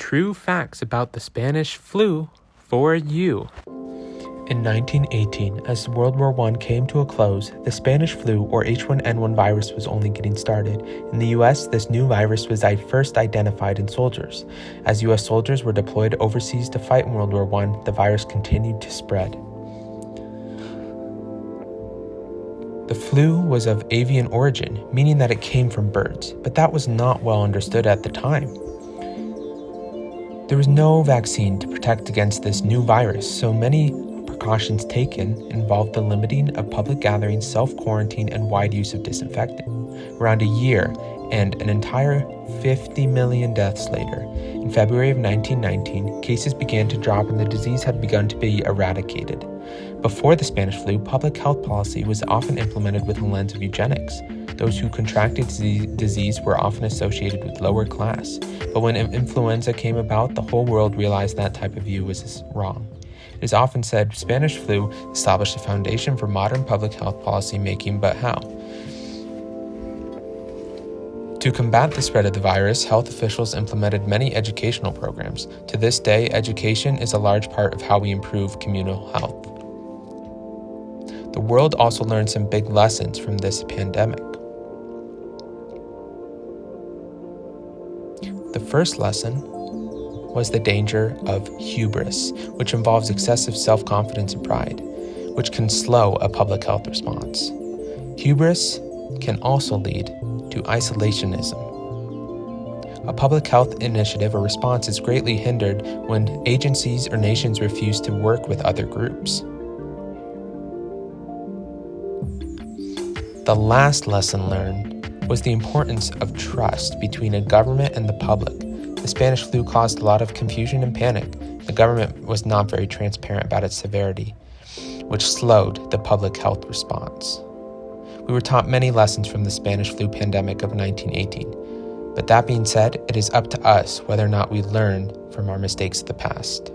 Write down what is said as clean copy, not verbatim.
true facts about the Spanish flu for you. In 1918, as World War I came to a close, the Spanish flu, or H1N1 virus, was only getting started. In the US, this new virus was first identified in soldiers. As US soldiers were deployed overseas to fight in World War I, the virus continued to spread. The flu was of avian origin, meaning that it came from birds, but that was not well understood at the time. There was no vaccine to protect against this new virus, so many precautions taken involved the limiting of public gatherings, self-quarantine, and wide use of disinfectant. Around a year and an entire 50 million deaths later, in February of 1919, cases began to drop and the disease had begun to be eradicated. Before the Spanish flu, public health policy was often implemented with a lens of eugenics. Those who contracted disease were often associated with lower class, but when influenza came about, the whole world realized that type of view was wrong. It is often said Spanish flu established a foundation for modern public health policy making, but how? To combat the spread of the virus, health officials implemented many educational programs. To this day, education is a large part of how we improve communal health. The world also learned some big lessons from this pandemic. The first lesson was the danger of hubris, which involves excessive self-confidence and pride, which can slow a public health response. Hubris can also lead to isolationism. A public health initiative or response is greatly hindered when agencies or nations refuse to work with other groups. The last lesson learned was the importance of trust between a government and the public. The Spanish flu caused a lot of confusion and panic. The government was not very transparent about its severity, which slowed the public health response. We were taught many lessons from the Spanish flu pandemic of 1918. But that being said, it is up to us whether or not we learn from our mistakes of the past.